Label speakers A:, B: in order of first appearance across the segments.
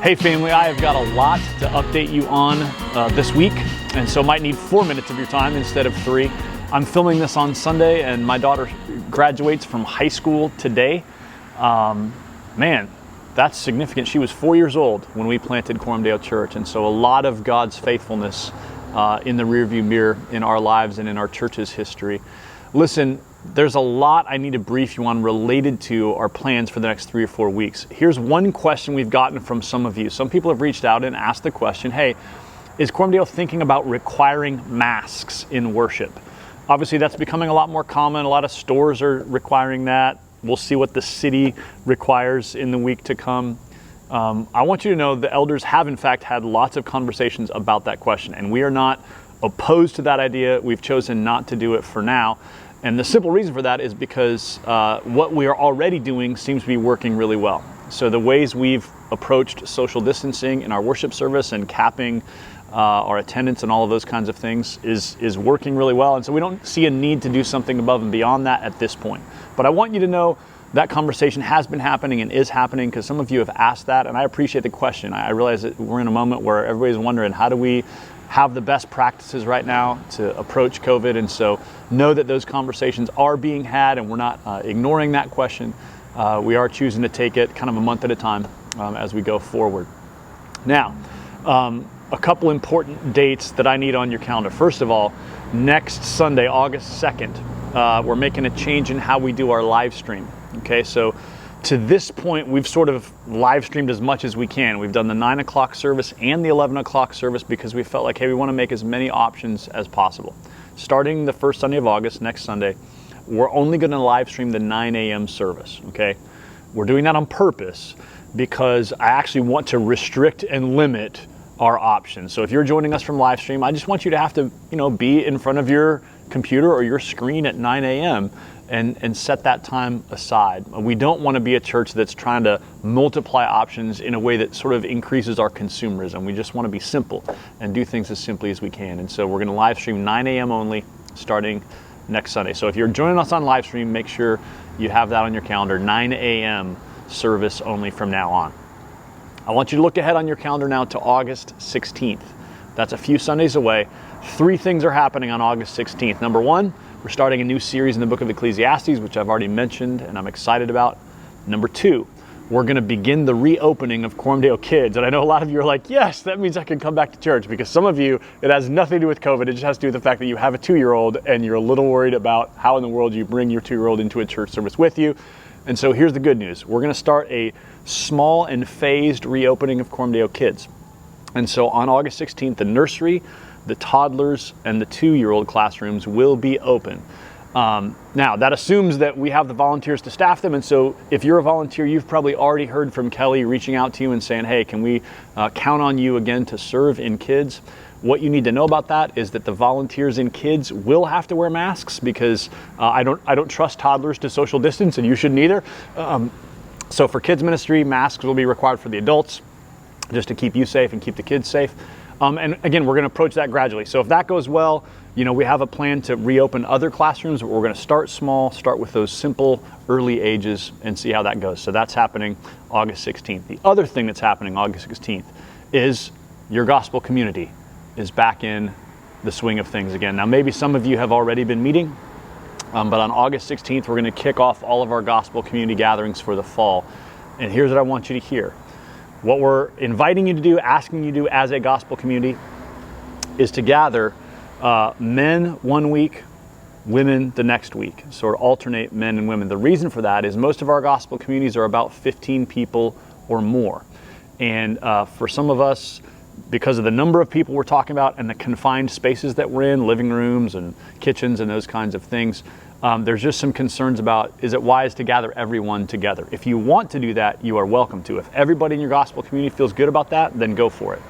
A: Hey family, I have got a lot to update you on this week, and so might need 4 minutes of your time instead of 3. I'm filming this on Sunday, and my daughter graduates from high school today. Man, that's significant. She was 4 years old when we planted Corumdale Church, and so a lot of God's faithfulness in the rearview mirror in our lives and in our church's history. Listen, there's a lot I need to brief you on related to our plans for the next 3 or 4 weeks. Here's one question we've gotten from some of you. Some people have reached out and asked the question, hey, is Corumdale thinking about requiring masks in worship? Obviously, that's becoming a lot more common. A lot of stores are requiring that. We'll see what the city requires in the week to come. I want you to know the elders have, in fact, had lots of conversations about that question, and we are not opposed to that idea. We've chosen not to do it for now. And the simple reason for that is because what we are already doing seems to be working really well. So the ways we've approached social distancing in our worship service and capping our attendance and all of those kinds of things is working really well. And so we don't see a need to do something above and beyond that at this point. But I want you to know that conversation has been happening and is happening because some of you have asked that, and I appreciate the question. I realize that we're in a moment where everybody's wondering, how do we have the best practices right now to approach COVID? And so know that those conversations are being had, and we're not ignoring that question. We are choosing to take it kind of a month at a time as we go forward. Now, a couple important dates that I need on your calendar. First of all, next Sunday, August 2nd, we're making a change in how we do our live stream. Okay, so to this point, we've sort of live streamed as much as we can. We've done the 9 o'clock service and the 11 o'clock service because we felt like, hey, we want to make as many options as possible. Starting the first Sunday of August, next Sunday, we're only going to live stream the 9 a.m. service, okay? We're doing that on purpose because I actually want to restrict and limit our options. So if you're joining us from live stream, I just want you to have to, be in front of your computer or your screen at 9 a.m. and set that time aside. We don't want to be a church that's trying to multiply options in a way that sort of increases our consumerism. We just want to be simple and do things as simply as we can. And so we're going to live stream 9 a.m. only starting next Sunday. So if you're joining us on live stream, make sure you have that on your calendar, 9 a.m. service only from now on. I want you to look ahead on your calendar now to August 16th. That's a few Sundays away. 3 things are happening on August 16th. Number 1, we're starting a new series in the book of Ecclesiastes, which I've already mentioned and I'm excited about. Number 2, we're going to begin the reopening of Corumdale Kids. And I know a lot of you are like, yes, that means I can come back to church. Because some of you, it has nothing to do with COVID. It just has to do with the fact that you have a 2-year-old and you're a little worried about how in the world you bring your 2-year-old into a church service with you. And so here's the good news. We're going to start a small and phased reopening of Corumdale Kids. And so on August 16th, the nursery, the toddlers, and the 2-year-old classrooms will be open. Now, that assumes that we have the volunteers to staff them, and so if you're a volunteer, you've probably already heard from Kelly reaching out to you and saying, hey, can we count on you again to serve in kids? What you need to know about that is that the volunteers in kids will have to wear masks because I don't trust toddlers to social distance, and you shouldn't either. So for kids ministry, masks will be required for the adults, just to keep you safe and keep the kids safe. And again, we're going to approach that gradually. So if that goes well, we have a plan to reopen other classrooms, but we're going to start small, start with those simple early ages and see how that goes. So that's happening August 16th. The other thing that's happening August 16th is your gospel community is back in the swing of things again. Now, maybe some of you have already been meeting, but on August 16th, we're going to kick off all of our gospel community gatherings for the fall. And here's what I want you to hear. What we're inviting you to do, asking you to do as a gospel community is to gather men one week, women the next week. So alternate men and women. The reason for that is most of our gospel communities are about 15 people or more. And for some of us, because of the number of people we're talking about and the confined spaces that we're in, living rooms and kitchens and those kinds of things, there's just some concerns about, is it wise to gather everyone together? If you want to do that, you are welcome to. If everybody in your gospel community feels good about that, then go for it.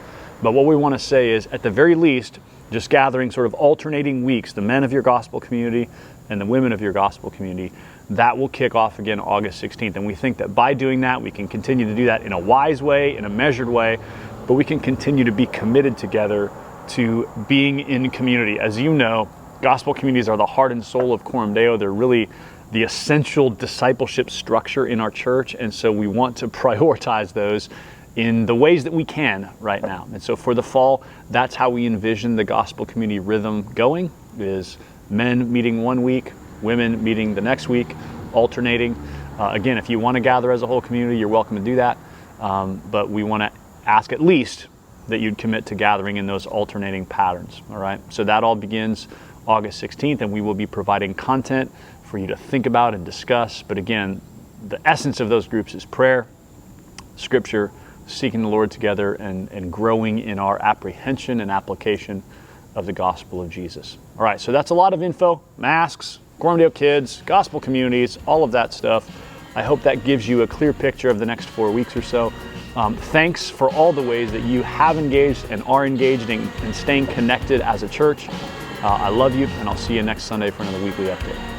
A: But what we want to say is, at the very least, just gathering sort of alternating weeks, the men of your gospel community and the women of your gospel community, that will kick off again August 16th. And we think that by doing that, we can continue to do that in a wise way, in a measured way, but we can continue to be committed together to being in community. As you know, gospel communities are the heart and soul of Coram Deo. They're really the essential discipleship structure in our church, and so we want to prioritize those in the ways that we can right now. And so for the fall, that's how we envision the gospel community rhythm going, is men meeting one week, women meeting the next week, alternating. Again, if you want to gather as a whole community, you're welcome to do that. But we want to ask at least that you'd commit to gathering in those alternating patterns, all right? So that all begins August 16th, and we will be providing content for you to think about and discuss. But again, the essence of those groups is prayer, scripture, seeking the Lord together, and growing in our apprehension and application of the gospel of Jesus. All right, so that's a lot of info: masks, Cordova Kids, gospel communities, all of that stuff. I hope that gives you a clear picture of the next 4 weeks or so. Thanks for all the ways that you have engaged and are engaged in staying connected as a church. I love you, and I'll see you next Sunday for another weekly update.